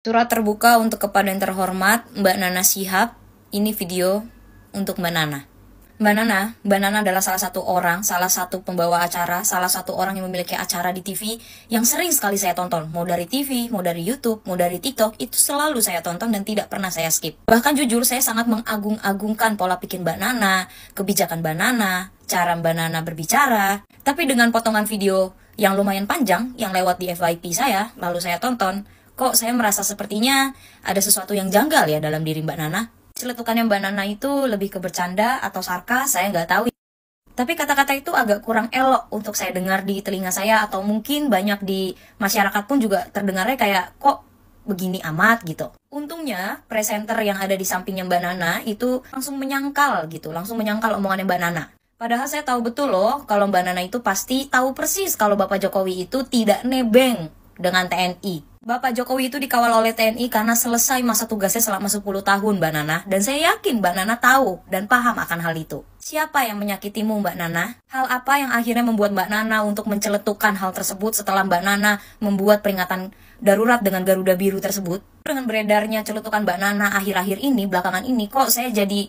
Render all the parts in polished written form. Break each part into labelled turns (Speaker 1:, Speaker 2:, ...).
Speaker 1: Surat terbuka untuk kepada yang terhormat Mbak Nana Shihab. Ini video untuk Mbak Nana. Mbak Nana adalah salah satu pembawa acara, salah satu orang yang memiliki acara di TV yang sering sekali saya tonton. Mau dari TV, mau dari YouTube, mau dari TikTok, itu selalu saya tonton dan tidak pernah saya skip. Bahkan jujur saya sangat mengagung-agungkan pola pikir Mbak Nana, kebijakan Mbak Nana, cara Mbak Nana berbicara. Tapi dengan potongan video yang lumayan panjang, yang lewat di FYP saya, lalu saya tonton, kok saya merasa sepertinya ada sesuatu yang janggal ya dalam diri Mbak Nana. Celetukannya Mbak Nana itu lebih ke bercanda atau sarkas, saya nggak tahu. Tapi kata-kata itu agak kurang elok untuk saya dengar di telinga saya, atau mungkin banyak di masyarakat pun juga terdengarnya kayak kok begini amat gitu. Untungnya presenter yang ada di sampingnya Mbak Nana itu langsung menyangkal omongannya Mbak Nana. Padahal saya tahu betul loh kalau Mbak Nana itu pasti tahu persis kalau Bapak Jokowi itu tidak nebeng dengan TNI. Bapak Jokowi itu dikawal oleh TNI karena selesai masa tugasnya selama 10 tahun, Mbak Nana. Dan saya yakin Mbak Nana tahu dan paham akan hal itu. Siapa yang menyakitimu, Mbak Nana? Hal apa yang akhirnya membuat Mbak Nana untuk menceletukan hal tersebut setelah Mbak Nana membuat peringatan darurat dengan Garuda Biru tersebut? Dengan beredarnya celetukan Mbak Nana akhir-akhir ini, belakangan ini, kok saya jadi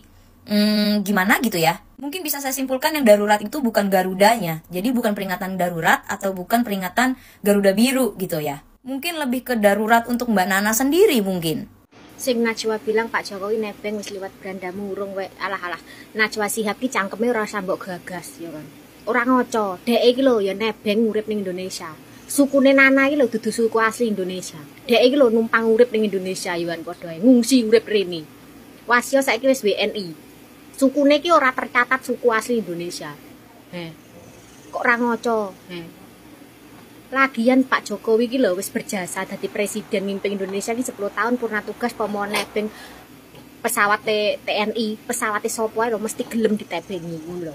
Speaker 1: gimana gitu ya? Mungkin bisa saya simpulkan yang darurat itu bukan Garudanya. Jadi bukan peringatan darurat atau bukan peringatan Garuda Biru gitu ya. Mungkin lebih ke darurat untuk Mbak Nana sendiri mungkin.
Speaker 2: Sing Najwa bilang Pak Jokowi nebeng wis liwat beranda murung we alah-alah. Najwa Shihab ki cangkeme ora sambok gagas ya kan. Ora ngoco, dhek iki lho ya nebeng urip ning Indonesia. Sukune Nana iki lho dudu suku asli Indonesia. Dhek iki lho numpang urip ning Indonesia ya kan padha ae ngungsi urip rene. Wasya saiki wis WNI. Sukune ki ora tercatat suku asli Indonesia. Kok ora ngoco? Lagian Pak Jokowi ki lho wis berjasa dadi presiden mimpin Indonesia ki 10 tahun purna tugas pomo nebeng pesawat TNI, pesawat sapa ae lho mesti gelem ditebengi ngono lho.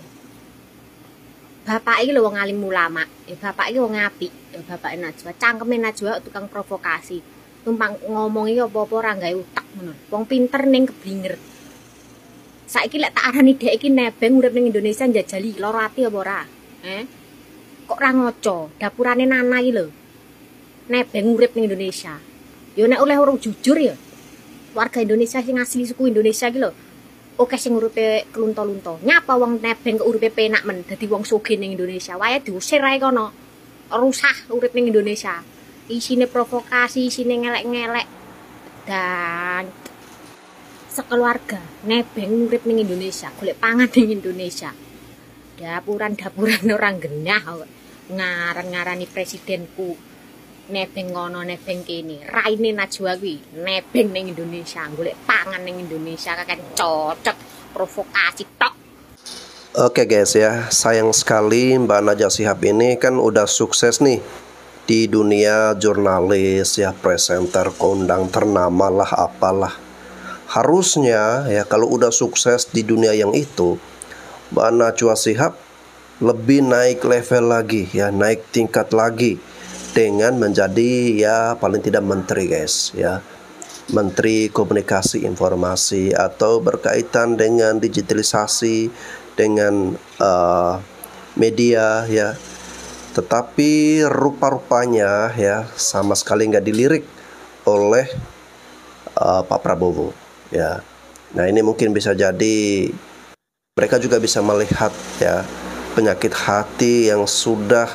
Speaker 2: Bapak iki lho wong alim ulama, bapak iki wong apik, bapake Najwa. Cangkeme Najwa tukang provokasi. Tumpang ngomongi apa-apa ora gawe utak ngono. Wong pinter ning keblinger. Saiki lek tak arani dhek iki nebeng urip ning Indonesia njajali lara ati apa ora? Kok ora ngoco, dapurane Nana iki lho. Nebeng urip ning Indonesia. Ya nek oleh urung jujur ya. Warga Indonesia sing asli suku Indonesia iki lho. Oke sing uripe kelunto-lunto. Nyapa wong nebeng kok uripe penak men dadi wong sugih ning Indonesia. Wae diusir ae kono. Rusah urip ning Indonesia. Isine provokasi, isine ngelek-ngelek. Dan sekeluarga nebeng urip ning Indonesia, golek pangan ning Indonesia. Dapuran-dapuran orang genah ngarani presidenku nebeng ngono nebeng kene raine Najwa kuwi nebeng ning Indonesia golek pangan ning Indonesia kakek cocok provokasi tok.
Speaker 3: Oke guys ya, sayang sekali Mbak Najwa Shihab ini kan udah sukses nih di dunia jurnalis ya, presenter, kondang ternama lah apalah. Harusnya ya kalau udah sukses di dunia yang itu, Mbak Najwa Shihab lebih naik level lagi ya, naik tingkat lagi dengan menjadi ya paling tidak menteri guys ya, menteri komunikasi informasi atau berkaitan dengan digitalisasi dengan media ya. Tetapi rupa-rupanya ya sama sekali nggak dilirik oleh Pak Prabowo ya. Nah ini mungkin bisa jadi mereka juga bisa melihat ya penyakit hati yang sudah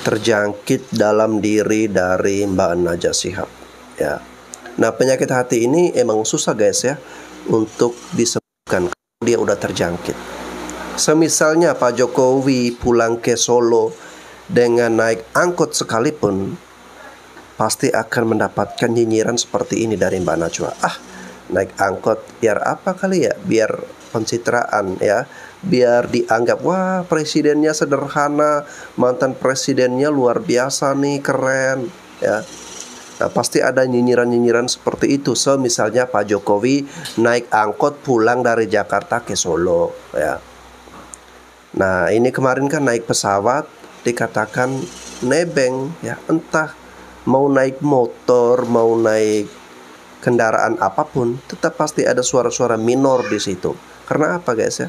Speaker 3: terjangkit dalam diri dari Mbak Najwa Shihab ya. Nah penyakit hati ini emang susah guys ya untuk disembuhkan kalau dia udah terjangkit. Semisalnya Pak Jokowi pulang ke Solo dengan naik angkot sekalipun pasti akan mendapatkan nyinyiran seperti ini dari Mbak Najwa. Naik angkot biar apa kali ya, biar pencitraan ya, biar dianggap wah presidennya sederhana, mantan presidennya luar biasa nih, keren ya. Nah pasti ada nyinyiran-nyinyiran seperti itu. Misalnya Pak Jokowi naik angkot pulang dari Jakarta ke Solo ya. Nah ini kemarin kan naik pesawat dikatakan nebeng ya, entah mau naik motor, mau naik kendaraan apapun, tetap pasti ada suara-suara minor di situ. Karena apa guys ya?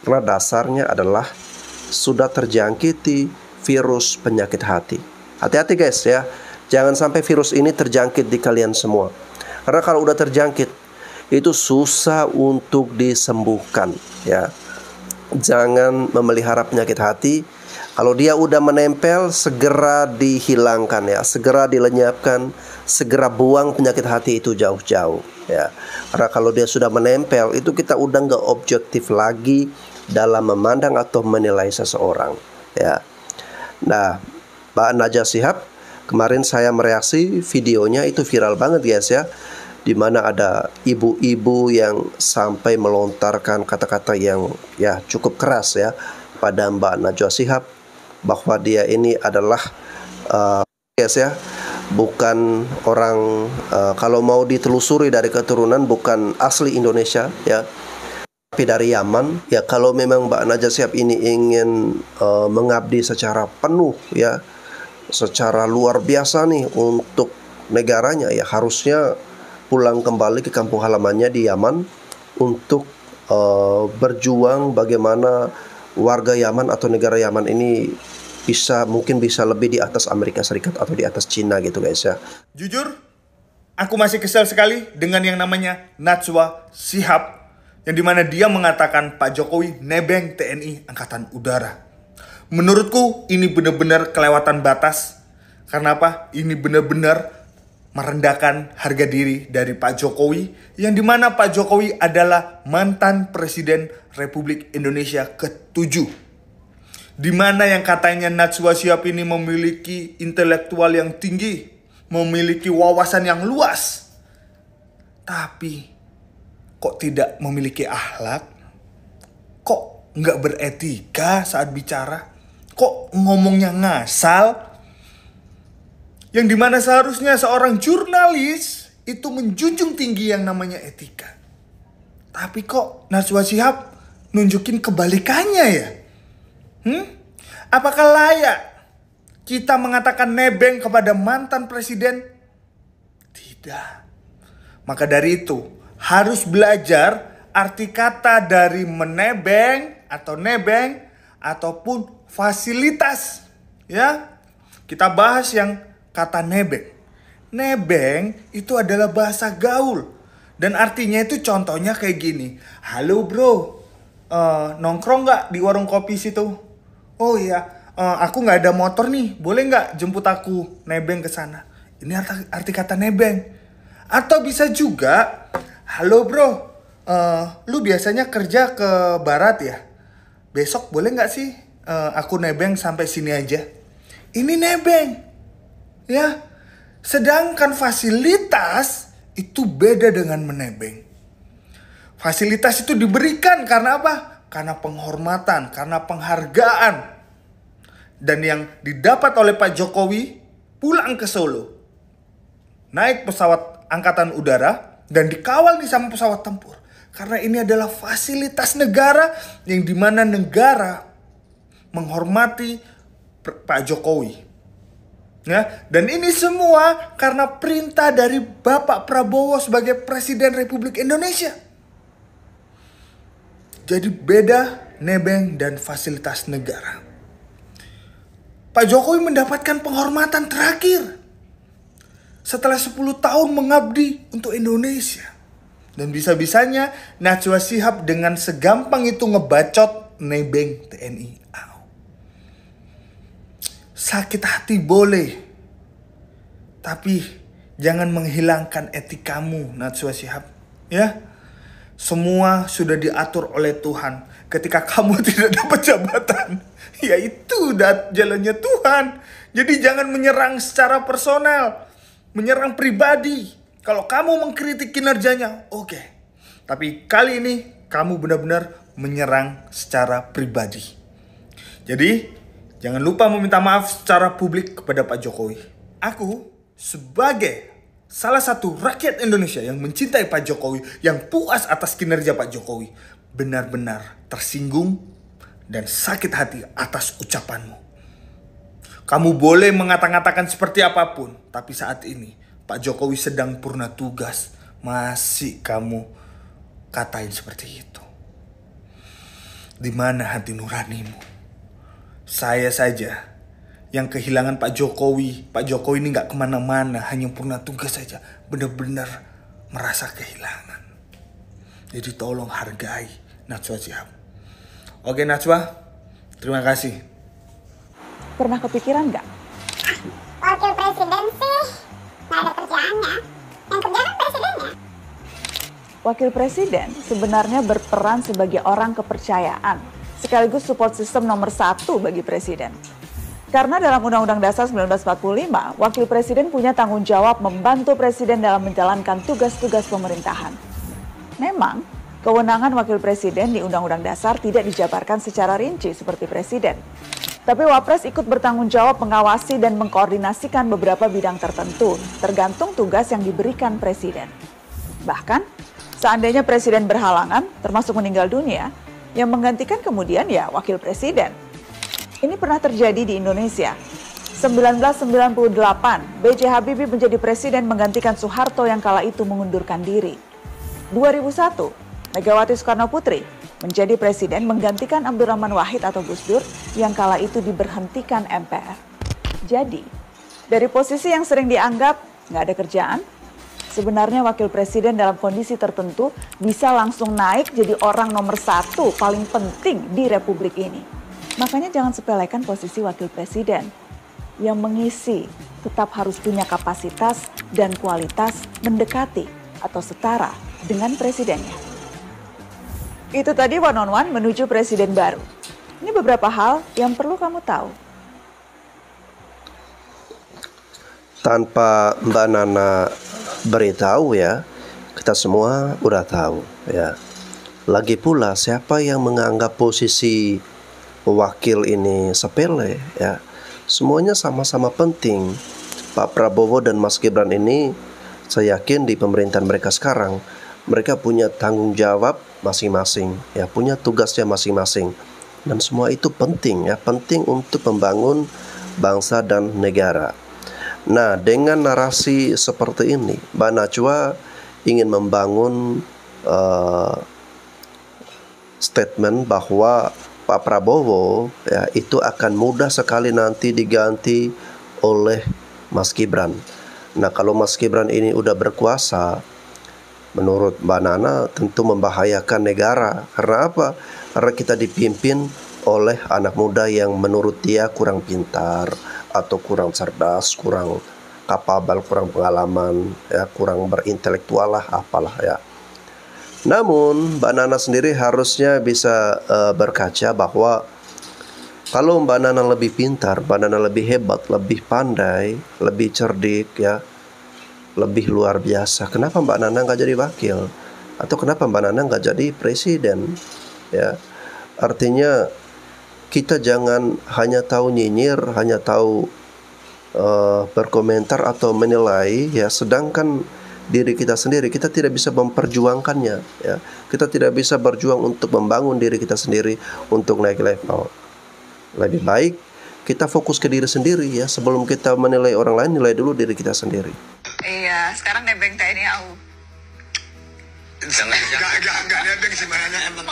Speaker 3: Karena dasarnya adalah sudah terjangkiti virus penyakit hati. Hati-hati guys ya, Jangan sampai virus ini terjangkit di kalian semua. Karena kalau udah terjangkit, itu susah untuk disembuhkan, ya. Jangan memelihara penyakit hati. Kalau dia udah menempel, segera dihilangkan, ya, segera dilenyapkan, segera buang penyakit hati itu jauh-jauh, ya. Karena kalau dia sudah menempel, itu kita udah nggak objektif lagi dalam memandang atau menilai seseorang, ya. Nah, Mbak Najwa Shihab, kemarin saya mereaksi videonya, itu viral banget guys, ya, di mana ada ibu-ibu yang sampai melontarkan kata-kata yang ya cukup keras, ya, pada Mbak Najwa Shihab, bahwa dia ini adalah guys, ya, bukan orang, kalau mau ditelusuri dari keturunan bukan asli Indonesia, ya, tapi dari Yaman. Ya, kalau memang Mbak Najwa Shihab ini ingin mengabdi secara penuh, ya, secara luar biasa nih untuk negaranya, ya, harusnya pulang kembali ke kampung halamannya di Yaman untuk berjuang bagaimana warga Yaman atau negara Yaman ini mungkin bisa lebih di atas Amerika Serikat atau di atas Cina gitu guys, ya.
Speaker 4: Jujur, aku masih kesal sekali dengan yang namanya Najwa Shihab, yang dimana dia mengatakan Pak Jokowi nebeng TNI Angkatan Udara. Menurutku ini benar-benar kelewatan batas. Karena apa? Ini benar-benar merendahkan harga diri dari Pak Jokowi, yang dimana Pak Jokowi adalah mantan Presiden Republik Indonesia ke-7, dimana yang katanya Najwa Shihab ini memiliki intelektual yang tinggi, memiliki wawasan yang luas, tapi kok tidak memiliki akhlak, kok nggak beretika saat bicara, kok ngomongnya ngasal. Yang dimana seharusnya seorang jurnalis itu menjunjung tinggi yang namanya etika. Tapi kok Najwa Shihab nunjukin kebalikannya, ya? Apakah layak kita mengatakan nebeng kepada mantan presiden? Tidak. Maka dari itu harus belajar arti kata dari menebeng atau nebeng ataupun fasilitas, ya. Kita bahas yang kata nebeng. Nebeng itu adalah bahasa gaul. Dan artinya itu contohnya kayak gini. Halo bro, nongkrong gak di warung kopi situ? Oh iya, aku gak ada motor nih. Boleh gak jemput aku nebeng ke sana? Ini arti kata nebeng. Atau bisa juga, halo bro, lu biasanya kerja ke barat ya? Besok boleh gak sih aku nebeng sampai sini aja? Ini nebeng. Ya, sedangkan fasilitas itu beda dengan menebeng. Fasilitas itu diberikan karena apa? Karena penghormatan, karena penghargaan. Dan yang didapat oleh Pak Jokowi pulang ke Solo, naik pesawat angkatan udara dan dikawal nih sama pesawat tempur. Karena ini adalah fasilitas negara yang dimana negara menghormati Pak Jokowi. Ya, dan ini semua karena perintah dari Bapak Prabowo sebagai Presiden Republik Indonesia. Jadi beda nebeng dan fasilitas negara. Pak Jokowi mendapatkan penghormatan terakhir setelah 10 tahun mengabdi untuk Indonesia. Dan bisa-bisanya Najwa Shihab dengan segampang itu ngebacot nebeng TNI. Sakit hati boleh, tapi jangan menghilangkan etikamu, Najwa Shihab, ya. Semua sudah diatur oleh Tuhan. Ketika kamu tidak dapat jabatan, ya itu udah jalannya Tuhan. Jadi jangan menyerang secara personal, menyerang pribadi. Kalau kamu mengkritik kinerjanya, oke. Tapi kali ini kamu benar-benar menyerang secara pribadi. Jadi jangan lupa meminta maaf secara publik kepada Pak Jokowi. Aku sebagai salah satu rakyat Indonesia yang mencintai Pak Jokowi, yang puas atas kinerja Pak Jokowi, benar-benar tersinggung dan sakit hati atas ucapanmu. Kamu boleh mengata-ngatakan seperti apapun, tapi saat ini Pak Jokowi sedang purna tugas, masih kamu katain seperti itu. Di mana hati nuranimu? Saya saja yang kehilangan Pak Jokowi. Pak Jokowi ini nggak kemana-mana, hanya purna tugas saja. Benar-benar merasa kehilangan. Jadi tolong hargai Najwa Shihab. Oke Najwa, terima kasih.
Speaker 5: Pernah kepikiran nggak?
Speaker 6: Wakil presiden sih nggak ada kerjaannya. Yang kerja kan presidennya.
Speaker 5: Wakil presiden sebenarnya berperan sebagai orang kepercayaan, sekaligus support system nomor 1 bagi presiden. Karena dalam Undang-Undang Dasar 1945, wakil presiden punya tanggung jawab membantu presiden dalam menjalankan tugas-tugas pemerintahan. Memang, kewenangan wakil presiden di Undang-Undang Dasar tidak dijabarkan secara rinci seperti presiden. Tapi Wapres ikut bertanggung jawab mengawasi dan mengkoordinasikan beberapa bidang tertentu, tergantung tugas yang diberikan presiden. Bahkan, seandainya presiden berhalangan, termasuk meninggal dunia, yang menggantikan kemudian ya wakil presiden. Ini pernah terjadi di Indonesia. 1998, B.J. Habibie menjadi presiden menggantikan Soeharto yang kala itu mengundurkan diri. 2001, Megawati Soekarno Putri menjadi presiden menggantikan Abdurrahman Wahid atau Gus Dur yang kala itu diberhentikan MPR. Jadi, dari posisi yang sering dianggap nggak ada kerjaan, sebenarnya wakil presiden dalam kondisi tertentu bisa langsung naik jadi orang nomor 1 paling penting di Republik ini. Makanya jangan sepelekan posisi wakil presiden. Yang mengisi tetap harus punya kapasitas dan kualitas mendekati atau setara dengan presidennya. Itu tadi one on one menuju presiden baru. Ini beberapa hal yang perlu kamu tahu.
Speaker 3: Tanpa Mbak Nana beritahu ya, kita semua udah tahu ya. Lagi pula siapa yang menganggap posisi wakil ini sepele ya. Semuanya sama-sama penting. Pak Prabowo dan Mas Gibran ini saya yakin di pemerintahan mereka sekarang mereka punya tanggung jawab masing-masing ya, punya tugasnya masing-masing. Dan semua itu penting ya, penting untuk membangun bangsa dan negara. Nah, dengan narasi seperti ini, Mbak Najwa ingin membangun statement bahwa Pak Prabowo ya, itu akan mudah sekali nanti diganti oleh Mas Gibran. Nah, kalau Mas Gibran ini udah berkuasa, menurut Mbak Nana tentu membahayakan negara. Karena apa? Karena kita dipimpin oleh anak muda yang menurut dia kurang pintar atau kurang cerdas, kurang kapabel, kurang pengalaman, ya, kurang berintelektual lah, apalah ya. Namun Mbak Nana sendiri harusnya bisa berkaca bahwa kalau Mbak Nana lebih pintar, Mbak Nana lebih hebat, lebih pandai, lebih cerdik ya, lebih luar biasa, kenapa Mbak Nana nggak jadi wakil? Atau kenapa Mbak Nana nggak jadi presiden? Ya, artinya kita jangan hanya tahu nyinyir, hanya tahu berkomentar atau menilai ya, sedangkan diri kita sendiri kita tidak bisa memperjuangkannya ya. Kita tidak bisa berjuang untuk membangun diri kita sendiri untuk naik level. Lebih baik kita fokus ke diri sendiri ya, sebelum kita menilai orang lain, nilai dulu diri kita sendiri.
Speaker 7: Iya, sekarang nebeng TNI AU.
Speaker 8: Enggak nebeng sebenarnya emang.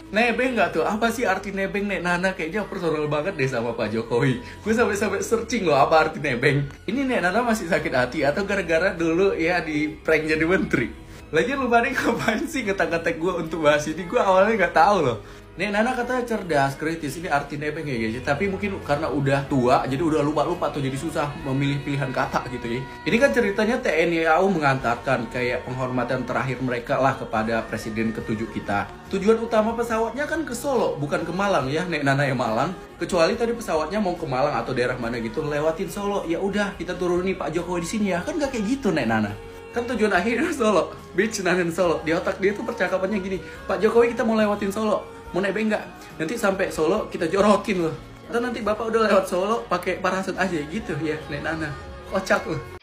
Speaker 9: Nebeng nggak tuh? Apa sih arti nebeng, Nek Nana? Kayaknya personal banget deh sama Pak Jokowi. Gue sampai searching loh apa arti nebeng. Ini Nek Nana masih sakit hati atau gara-gara dulu ya di prank jadi menteri? Lagian lu pada ngapain sih ngetek-ngetek gue untuk bahas ini? Gue awalnya nggak tahu loh. Nek Nana katanya cerdas, kritis. Ini arti nebeng ya guys. Tapi mungkin karena udah tua, jadi udah lupa-lupa tuh, jadi susah memilih pilihan kata gitu ya. Ini kan ceritanya TNI AU mengantarkan kayak penghormatan terakhir mereka lah kepada presiden ke-7 kita. Tujuan utama pesawatnya kan ke Solo, bukan ke Malang ya, Nek Nana yang Malang. Kecuali tadi pesawatnya mau ke Malang atau daerah mana gitu, lewatin Solo. Ya udah, kita turunin Pak Jokowi di sini ya. Kan gak kayak gitu Nek Nana. Kan tujuan akhirnya Solo, beach nanen Solo. Di otak dia tuh percakapannya gini, Pak Jokowi kita mau lewatin Solo. Mau nebeng nggak? Nanti sampai Solo kita jorokin loh. Atau nanti bapak udah lewat Solo pakai parasut aja gitu ya, Nek Nana. Kocak loh.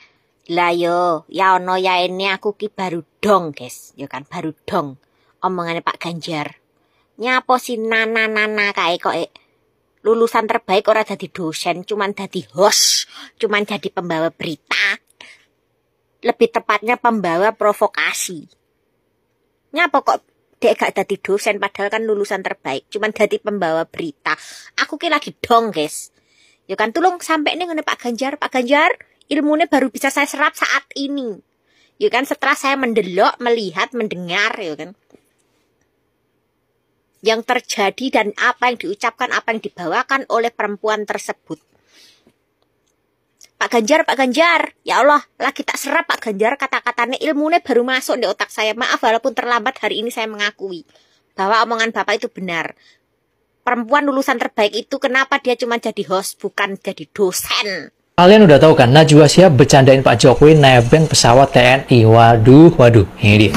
Speaker 2: Lah yo, ya ono ya ini aku ki baru dong, guys. Ya kan baru dong. Omongannya Pak Ganjar. Nyapo si Nana kae kok lulusan terbaik ora dadi dosen, cuman dadi host, cuman jadi pembawa berita. Lebih tepatnya pembawa provokasi. Nyapa kok dia gak dadi dosen padahal kan lulusan terbaik, cuman dadi pembawa berita. Aku ki lagi dong, guys. Ya kan tulung sampai nih ngene Pak Ganjar ilmunya baru bisa saya serap saat ini. Ya kan setelah saya mendelok, melihat, mendengar ya kan. Yang terjadi dan apa yang diucapkan, apa yang dibawakan oleh perempuan tersebut. Pak Ganjar, ya Allah, lagi tak serap Pak Ganjar kata-katanya, ilmunya baru masuk di otak saya. Maaf walaupun terlambat hari ini saya mengakui bahwa omongan Bapak itu benar. Perempuan lulusan terbaik itu kenapa dia cuma jadi host bukan jadi dosen?
Speaker 10: Kalian udah tahu kan, Najwa Shihab bercandain Pak Jokowi nebeng pesawat TNI. Waduh, ini dia.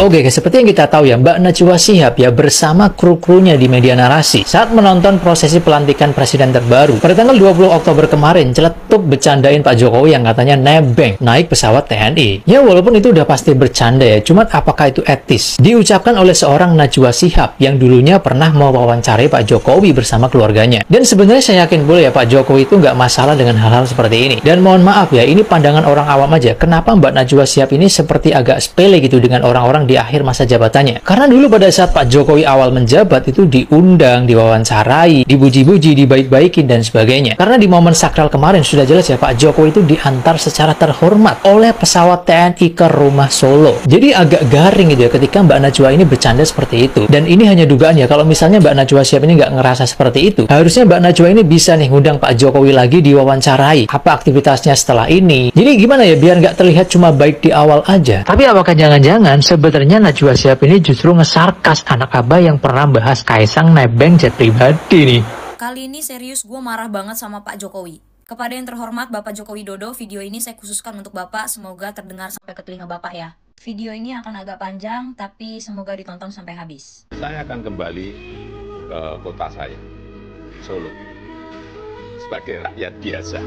Speaker 10: Oke guys, seperti yang kita tahu ya, Mbak Najwa Shihab ya bersama kru-krunya di media narasi saat menonton prosesi pelantikan presiden terbaru pada tanggal 20 Oktober kemarin celetuk bercandain Pak Jokowi yang katanya nebeng naik pesawat TNI. Ya walaupun itu udah pasti bercanda ya, cuman apakah itu etis? Diucapkan oleh seorang Najwa Shihab yang dulunya pernah mewawancarai Pak Jokowi bersama keluarganya. Dan sebenarnya saya yakin boleh ya Pak Jokowi itu nggak masalah dengan hal-hal seperti ini. Dan mohon maaf ya, ini pandangan orang awam aja. Kenapa Mbak Najwa Shihab ini seperti agak sepele gitu dengan orang-orang di akhir masa jabatannya? Karena dulu pada saat Pak Jokowi awal menjabat itu diundang, diwawancarai, dipuji-puji, dibaik-baikin dan sebagainya. Karena di momen sakral kemarin sudah jelas ya Pak Jokowi itu diantar secara terhormat oleh pesawat TNI ke rumah Solo. Jadi agak garing gitu ya ketika Mbak Najwa ini bercanda seperti itu. Dan ini hanya dugaan ya, kalau misalnya Mbak Najwa Shihab ini nggak ngerasa seperti itu, harusnya Mbak Najwa ini bisa nih ngundang Pak Jokowi lagi diwawancarai. Apa aktivitasnya setelah ini? Jadi gimana ya biar nggak terlihat cuma baik di awal aja. Tapi apakah jangan-jangan sebenarnya Najwa Shihab ini justru ngesarkas anak abah yang pernah bahas Kaisang nebeng jet pribadi nih?
Speaker 1: Kali ini serius gue marah banget sama Pak Jokowi. Kepada yang terhormat Bapak Joko Widodo, video ini saya khususkan untuk Bapak, semoga terdengar sampai ke telinga Bapak ya. Video ini akan agak panjang, tapi semoga ditonton sampai habis.
Speaker 11: Saya akan kembali ke kota saya, Solo, sebagai rakyat biasa.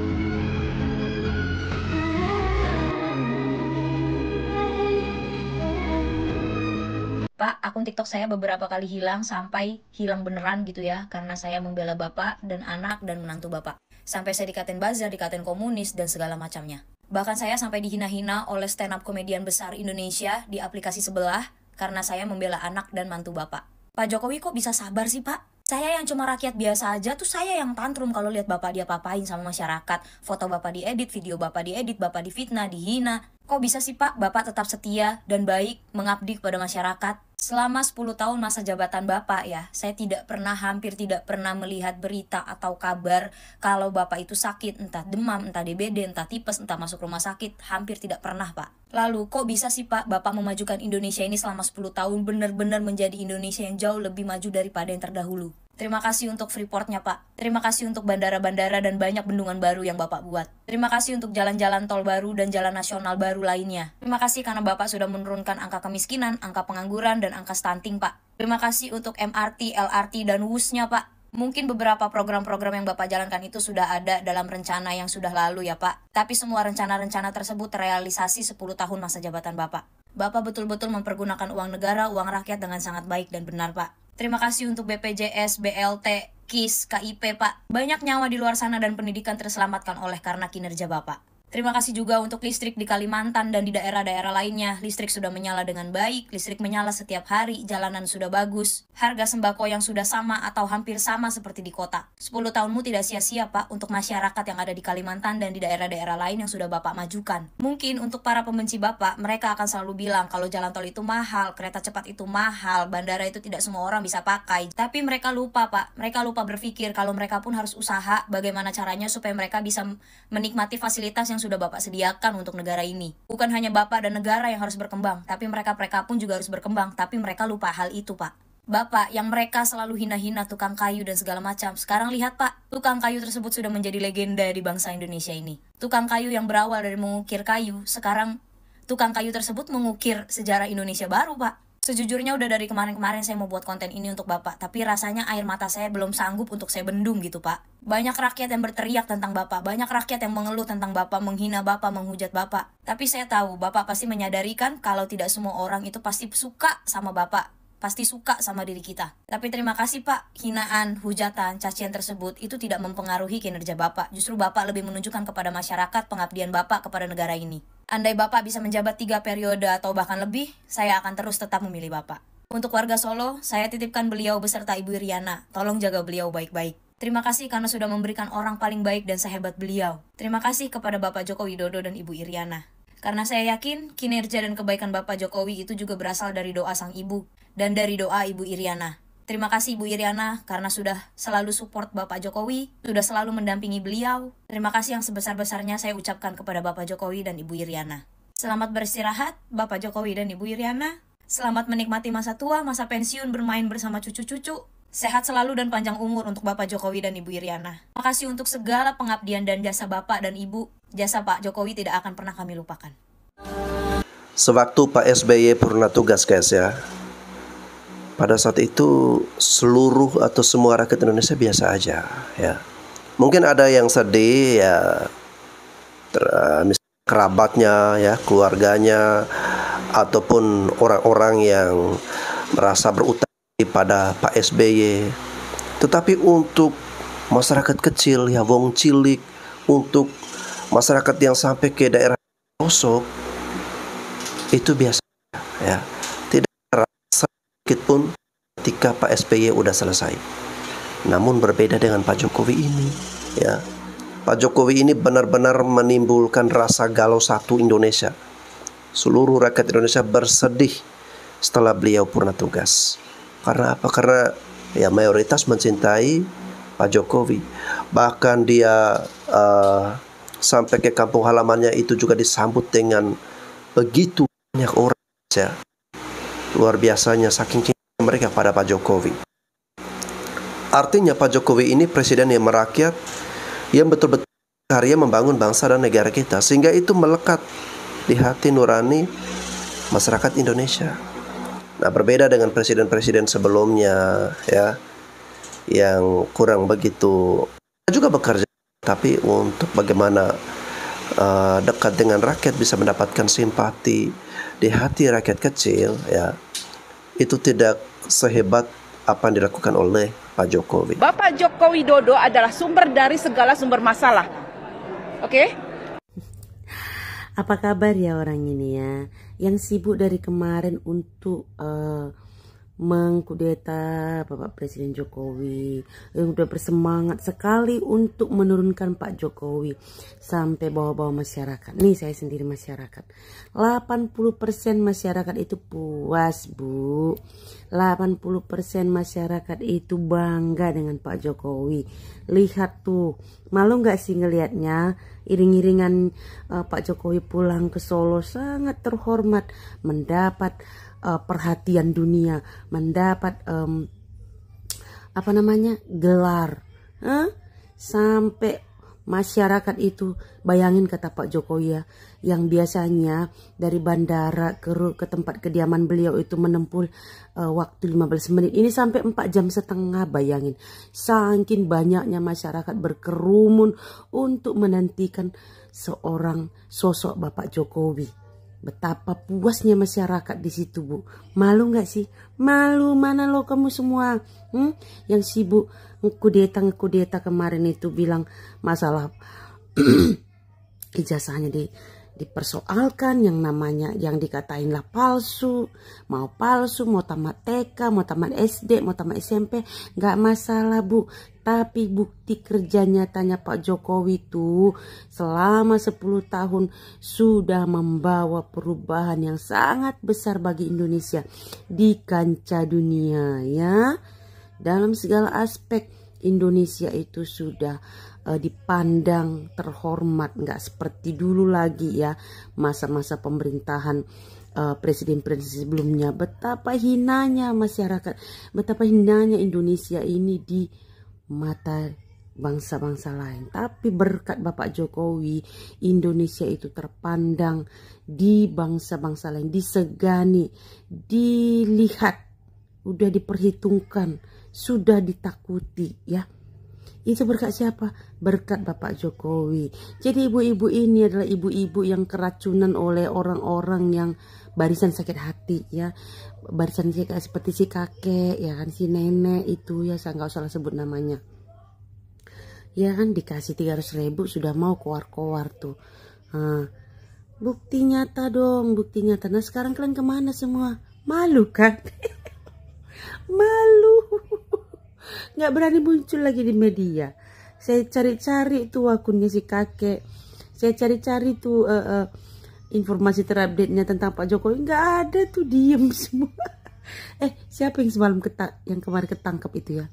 Speaker 1: Pak, akun TikTok saya beberapa kali hilang, sampai hilang beneran gitu ya, karena saya membela Bapak dan anak dan menantu Bapak. Sampai saya dikatain buzzer, dikatain komunis, dan segala macamnya. Bahkan saya sampai dihina-hina oleh stand up komedian besar Indonesia di aplikasi sebelah, karena saya membela anak dan mantu Bapak. Pak Jokowi kok bisa sabar sih Pak? Saya yang cuma rakyat biasa aja tuh saya yang tantrum kalau lihat Bapak dia papain sama masyarakat. Foto Bapak diedit, video Bapak diedit, Bapak difitnah, dihina. Kok bisa sih Pak, Bapak tetap setia dan baik mengabdi kepada masyarakat? Selama 10 tahun masa jabatan Bapak ya, saya hampir tidak pernah melihat berita atau kabar kalau Bapak itu sakit, entah demam, entah DBD, entah tipes, entah masuk rumah sakit, hampir tidak pernah Pak. Lalu kok bisa sih Pak, Bapak memajukan Indonesia ini selama 10 tahun benar-benar menjadi Indonesia yang jauh lebih maju daripada yang terdahulu? Terima kasih untuk Freeport-nya Pak. Terima kasih untuk bandara-bandara dan banyak bendungan baru yang Bapak buat. Terima kasih untuk jalan-jalan tol baru dan jalan nasional baru lainnya. Terima kasih karena Bapak sudah menurunkan angka kemiskinan, angka pengangguran, dan angka stunting Pak. Terima kasih untuk MRT, LRT, dan WUS-nya Pak. Mungkin beberapa program-program yang Bapak jalankan itu sudah ada dalam rencana yang sudah lalu ya Pak. Tapi semua rencana-rencana tersebut terrealisasi 10 tahun masa jabatan Bapak. Bapak betul-betul mempergunakan uang negara, uang rakyat dengan sangat baik dan benar Pak. Terima kasih untuk BPJS, BLT, KIS, KIP Pak. Banyak nyawa di luar sana dan pendidikan terselamatkan oleh karena kinerja Bapak. Terima kasih juga untuk listrik di Kalimantan dan di daerah-daerah lainnya. Listrik sudah menyala dengan baik, listrik menyala setiap hari, jalanan sudah bagus. Harga sembako yang sudah sama atau hampir sama seperti di kota. 10 tahunmu tidak sia-sia Pak untuk masyarakat yang ada di Kalimantan dan di daerah-daerah lain yang sudah Bapak majukan. Mungkin untuk para pembenci Bapak, mereka akan selalu bilang kalau jalan tol itu mahal, kereta cepat itu mahal, bandara itu tidak semua orang bisa pakai. Tapi mereka lupa Pak, mereka lupa berpikir kalau mereka pun harus usaha bagaimana caranya supaya mereka bisa menikmati fasilitas yang sudah Bapak sediakan untuk negara ini. Bukan hanya Bapak dan negara yang harus berkembang, tapi mereka pun juga harus berkembang, tapi mereka lupa hal itu Pak. Bapak yang mereka selalu hina-hina tukang kayu dan segala macam. Sekarang lihat Pak, tukang kayu tersebut sudah menjadi legenda di bangsa Indonesia ini. Tukang kayu yang berawal dari mengukir kayu, sekarang tukang kayu tersebut mengukir sejarah Indonesia baru Pak. Sejujurnya udah dari kemarin-kemarin saya mau buat konten ini untuk Bapak, tapi rasanya air mata saya belum sanggup untuk saya bendung gitu Pak. Banyak rakyat yang berteriak tentang Bapak, banyak rakyat yang mengeluh tentang Bapak, menghina Bapak, menghujat Bapak. Tapi saya tahu Bapak pasti menyadari kan kalau tidak semua orang itu pasti suka sama Bapak, pasti suka sama diri kita. Tapi terima kasih Pak, hinaan, hujatan, cacian tersebut itu tidak mempengaruhi kinerja Bapak. Justru Bapak lebih menunjukkan kepada masyarakat pengabdian Bapak kepada negara ini. Andai Bapak bisa menjabat 3 periode atau bahkan lebih, saya akan terus tetap memilih Bapak. Untuk warga Solo, saya titipkan beliau beserta Ibu Iriana. Tolong jaga beliau baik-baik. Terima kasih karena sudah memberikan orang paling baik dan sehebat beliau. Terima kasih kepada Bapak Joko Widodo dan Ibu Iriana. Karena saya yakin kinerja dan kebaikan Bapak Jokowi itu juga berasal dari doa sang ibu dan dari doa Ibu Iriana. Terima kasih Ibu Iriana karena sudah selalu support Bapak Jokowi, sudah selalu mendampingi beliau. Terima kasih yang sebesar-besarnya saya ucapkan kepada Bapak Jokowi dan Ibu Iriana. Selamat beristirahat Bapak Jokowi dan Ibu Iriana. Selamat menikmati masa tua, masa pensiun bermain bersama cucu-cucu. Sehat selalu dan panjang umur untuk Bapak Jokowi dan Ibu Iriana. Terima kasih untuk segala pengabdian dan jasa Bapak dan Ibu. Jasa Pak Jokowi tidak akan pernah kami lupakan.
Speaker 3: Sewaktu Pak SBY purna tugas guys ya, pada saat itu seluruh atau semua rakyat Indonesia biasa aja ya. Mungkin ada yang sedih ya, misalnya kerabatnya ya, keluarganya, ataupun orang-orang yang merasa berutang pada Pak SBY. Tetapi untuk masyarakat kecil ya, wong cilik, untuk masyarakat yang sampai ke daerah pelosok itu biasa ya, tidak rasa sedikit pun ketika Pak SBY udah selesai. Namun berbeda dengan Pak Jokowi ini ya, Pak Jokowi ini benar-benar menimbulkan rasa galau satu Indonesia. Seluruh rakyat Indonesia bersedih setelah beliau purna tugas. Karena apa? Karena ya mayoritas mencintai Pak Jokowi. Bahkan dia sampai ke kampung halamannya itu juga disambut dengan begitu banyak orang ya. Luar biasanya saking cinta mereka pada Pak Jokowi. Artinya Pak Jokowi ini presiden yang merakyat, yang betul-betul karya membangun bangsa dan negara kita, sehingga itu melekat di hati nurani masyarakat Indonesia. Nah, berbeda dengan presiden-presiden sebelumnya ya, yang kurang begitu juga bekerja, tapi untuk bagaimana dekat dengan rakyat, bisa mendapatkan simpati di hati rakyat kecil ya, itu tidak sehebat apa yang dilakukan oleh Pak Jokowi.
Speaker 12: Bapak Joko Widodo adalah sumber dari segala sumber masalah. Oke?
Speaker 13: Apa kabar ya orang ini ya, yang sibuk dari kemarin untuk mengkudeta Bapak Presiden Jokowi, yang udah bersemangat sekali untuk menurunkan Pak Jokowi sampai bawah-bawah masyarakat. Nih saya sendiri masyarakat, 80% masyarakat itu puas Bu, 80% masyarakat itu bangga dengan Pak Jokowi. Lihat tuh, malu nggak sih ngelihatnya? Iring-iringan Pak Jokowi pulang ke Solo sangat terhormat, mendapat perhatian dunia, mendapat gelar, sampai masyarakat itu, bayangin kata Pak Jokowi ya, yang biasanya dari bandara ke tempat kediaman beliau itu menempuh waktu 15 menit, ini sampai 4,5 jam, bayangin. Saking banyaknya masyarakat berkerumun untuk menantikan seorang sosok Bapak Jokowi. Betapa puasnya masyarakat di situ Bu. Malu nggak sih? Malu mana lo kamu semua? Yang sibuk ngekudeta kemarin itu bilang masalah ijazahnya dipersoalkan, yang namanya yang dikatain lah palsu, mau tamat TK, mau tamat SD, mau tamat SMP, nggak masalah Bu. Tapi bukti kerja nyatanya Pak Jokowi itu selama 10 tahun sudah membawa perubahan yang sangat besar bagi Indonesia di kancah dunia ya. Dalam segala aspek Indonesia itu sudah dipandang terhormat, nggak seperti dulu lagi ya, masa-masa pemerintahan presiden-presiden sebelumnya. Betapa hinanya masyarakat, betapa hinanya Indonesia ini di mata bangsa-bangsa lain. Tapi berkat Bapak Jokowi, Indonesia itu terpandang di bangsa-bangsa lain, disegani, dilihat, udah diperhitungkan, sudah ditakuti ya. Itu berkat siapa? Berkat Bapak Jokowi. Jadi ibu-ibu ini adalah ibu-ibu yang keracunan oleh orang-orang yang barisan sakit hati ya. Barisan seperti si kakek ya kan, si nenek itu ya, saya nggak usah sebut namanya. Ya kan, dikasih 300.000 sudah mau keluar-keluar tuh. Bukti nyata dong, bukti nyata. Nah sekarang kalian kemana semua? Malu kan? Malu. nggak berani muncul lagi di media. Saya cari-cari tuh akunnya si kakek, saya cari-cari tuh informasi terupdate-nya tentang Pak Jokowi, nggak ada tuh, diem semua. Siapa yang semalam yang kemarin ketangkep itu ya?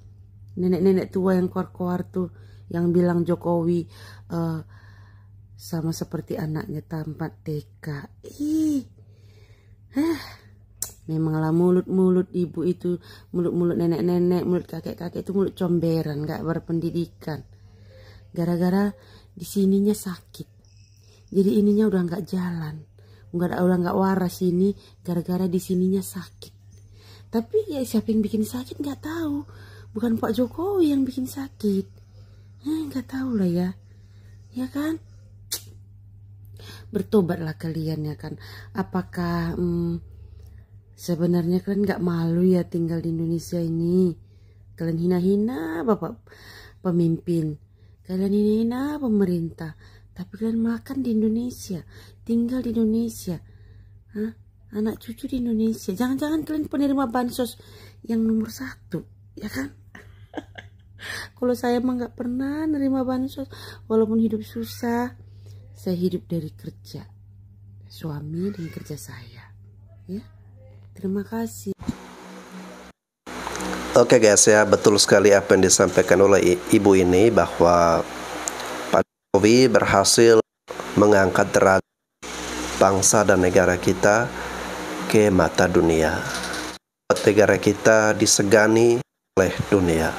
Speaker 13: Nenek-nenek tua yang keluar-keluar tuh, yang bilang Jokowi sama seperti anaknya tamat TK. Memanglah mulut-mulut ibu itu, mulut-mulut nenek-nenek, mulut kakek-kakek itu mulut comberan, nggak berpendidikan. Gara-gara di sininya sakit, jadi ininya udah nggak jalan, udah nggak waras ini, gara-gara di sininya sakit. Tapi ya siapa yang bikin sakit nggak tahu, bukan Pak Jokowi yang bikin sakit. Nggak tahu lah ya kan? Bertobatlah kalian ya kan. Apakah sebenarnya kalian nggak malu ya tinggal di Indonesia ini? Kalian hina-hina bapak pemimpin, kalian hina-hina pemerintah, tapi kalian makan di Indonesia, tinggal di Indonesia, anak cucu di Indonesia. Jangan-jangan kalian penerima bansos yang nomor 1, ya kan? Kalau saya mah nggak pernah nerima bansos, walaupun hidup susah. Saya hidup dari kerja suami dan kerja saya, ya. Terima kasih.
Speaker 3: Oke guys ya, betul sekali apa yang disampaikan oleh ibu ini, bahwa Pak Jokowi berhasil mengangkat derajat bangsa dan negara kita ke mata dunia. Negara kita disegani oleh dunia.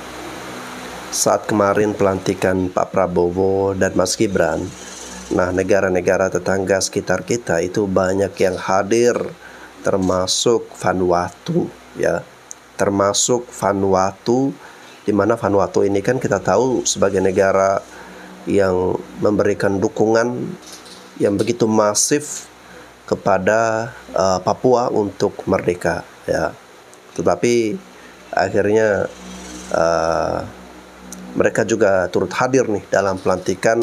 Speaker 3: Saat kemarin pelantikan Pak Prabowo dan Mas Gibran, nah negara-negara tetangga sekitar kita itu banyak yang hadir, termasuk Vanuatu ya. Termasuk Vanuatu, di mana Vanuatu ini kan kita tahu sebagai negara yang memberikan dukungan yang begitu masif kepada Papua untuk merdeka ya. Tetapi akhirnya mereka juga turut hadir nih dalam pelantikan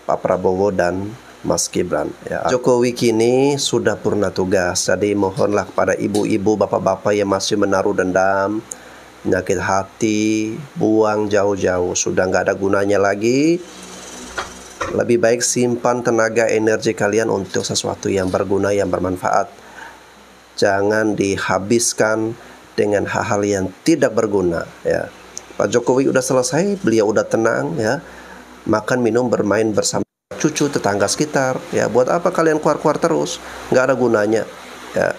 Speaker 3: Pak Prabowo dan Mas Gibran ya. Jokowi kini sudah purna tugas, jadi mohonlah kepada ibu-ibu, bapak-bapak yang masih menaruh dendam, penyakit hati, buang jauh-jauh, sudah nggak ada gunanya lagi. Lebih baik simpan tenaga energi kalian untuk sesuatu yang berguna, yang bermanfaat. Jangan dihabiskan dengan hal-hal yang tidak berguna ya. Pak Jokowi udah selesai, beliau udah tenang ya, makan minum bermain bersama cucu tetangga sekitar ya. Buat apa kalian keluar-keluar terus, nggak ada gunanya ya.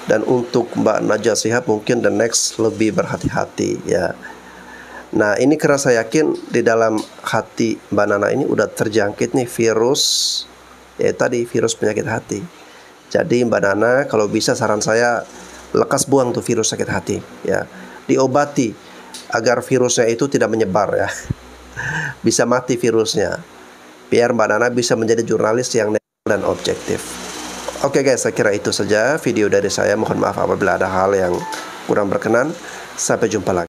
Speaker 3: Dan untuk Mbak Najwa Shihab mungkin the next lebih berhati-hati ya. Nah ini karena saya yakin di dalam hati Mbak Nana ini udah terjangkit nih virus ya, tadi virus penyakit hati. Jadi Mbak Nana kalau bisa saran saya, lekas buang tuh virus sakit hati ya, diobati agar virusnya itu tidak menyebar ya. Bisa mati virusnya, biar Mbak Nana bisa menjadi jurnalis yang netral dan objektif. Oke guys, saya kira itu saja video dari saya. Mohon maaf apabila ada hal yang kurang berkenan. Sampai jumpa lagi.